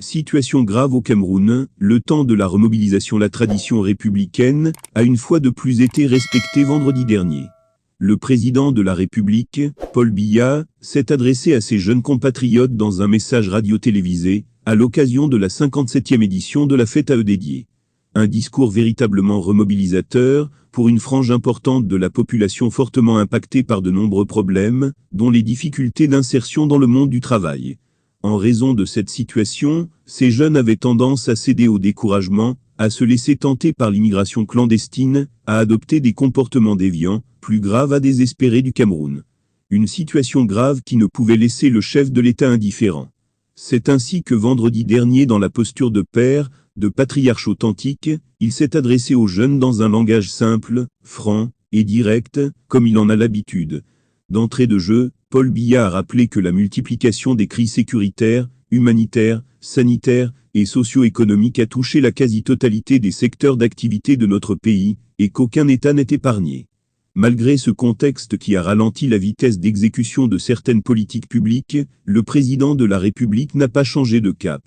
Situation grave au Cameroun, le temps de la remobilisation. La tradition républicaine a une fois de plus été respectée vendredi dernier. Le président de la République, Paul Biya, s'est adressé à ses jeunes compatriotes dans un message radio-télévisé, à l'occasion de la 57e édition de la fête à eux dédiée. Un discours véritablement remobilisateur, pour une frange importante de la population fortement impactée par de nombreux problèmes, dont les difficultés d'insertion dans le monde du travail. En raison de cette situation, ces jeunes avaient tendance à céder au découragement, à se laisser tenter par l'immigration clandestine, à adopter des comportements déviants, plus graves à désespérer du Cameroun. Une situation grave qui ne pouvait laisser le chef de l'État indifférent. C'est ainsi que vendredi dernier, dans la posture de père, de patriarche authentique, il s'est adressé aux jeunes dans un langage simple, franc et direct, comme il en a l'habitude. D'entrée de jeu, Paul Biya a rappelé que la multiplication des crises sécuritaires, humanitaires, sanitaires et socio-économiques a touché la quasi-totalité des secteurs d'activité de notre pays, et qu'aucun État n'est épargné. Malgré ce contexte qui a ralenti la vitesse d'exécution de certaines politiques publiques, le président de la République n'a pas changé de cap.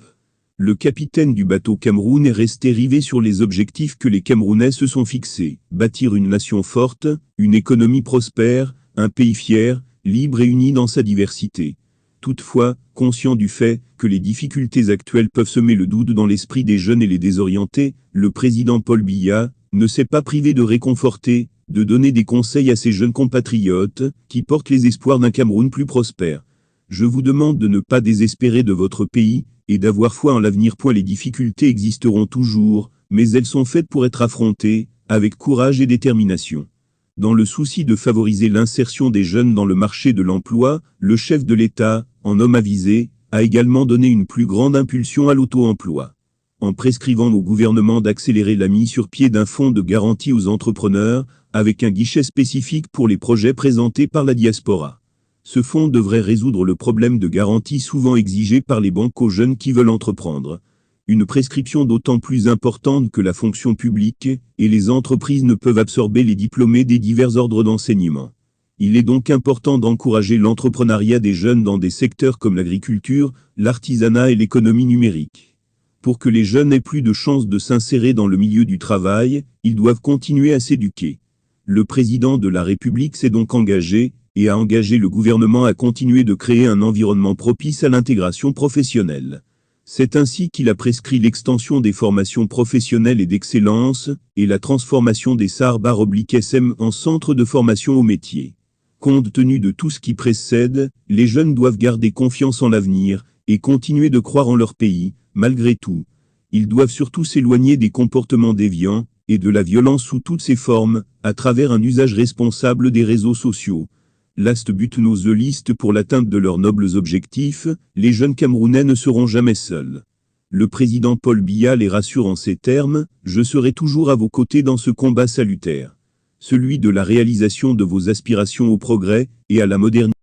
Le capitaine du bateau Cameroun est resté rivé sur les objectifs que les Camerounais se sont fixés: bâtir une nation forte, une économie prospère, un pays fier, libre et uni dans sa diversité. Toutefois, conscient du fait que les difficultés actuelles peuvent semer le doute dans l'esprit des jeunes et les désorienter, le président Paul Biya ne s'est pas privé de réconforter, de donner des conseils à ses jeunes compatriotes qui portent les espoirs d'un Cameroun plus prospère. Je vous demande de ne pas désespérer de votre pays et d'avoir foi en l'avenir. Les difficultés existeront toujours, mais elles sont faites pour être affrontées avec courage et détermination. Dans le souci de favoriser l'insertion des jeunes dans le marché de l'emploi, le chef de l'État, en homme avisé, a également donné une plus grande impulsion à l'auto-emploi. En prescrivant au gouvernement d'accélérer la mise sur pied d'un fonds de garantie aux entrepreneurs, avec un guichet spécifique pour les projets présentés par la diaspora. Ce fonds devrait résoudre le problème de garantie souvent exigé par les banques aux jeunes qui veulent entreprendre. Une prescription d'autant plus importante que la fonction publique et les entreprises ne peuvent absorber les diplômés des divers ordres d'enseignement. Il est donc important d'encourager l'entrepreneuriat des jeunes dans des secteurs comme l'agriculture, l'artisanat et l'économie numérique. Pour que les jeunes aient plus de chances de s'insérer dans le milieu du travail, ils doivent continuer à s'éduquer. Le président de la République s'est donc engagé, et a engagé le gouvernement à continuer de créer un environnement propice à l'intégration professionnelle. C'est ainsi qu'il a prescrit l'extension des formations professionnelles et d'excellence, et la transformation des SAR/SM en centres de formation au métier. Compte tenu de tout ce qui précède, les jeunes doivent garder confiance en l'avenir, et continuer de croire en leur pays, malgré tout. Ils doivent surtout s'éloigner des comportements déviants, et de la violence sous toutes ses formes, à travers un usage responsable des réseaux sociaux. Last but not the least, pour l'atteinte de leurs nobles objectifs, les jeunes Camerounais ne seront jamais seuls. Le président Paul Biya les rassure en ces termes: « Je serai toujours à vos côtés dans ce combat salutaire. Celui de la réalisation de vos aspirations au progrès et à la modernité. »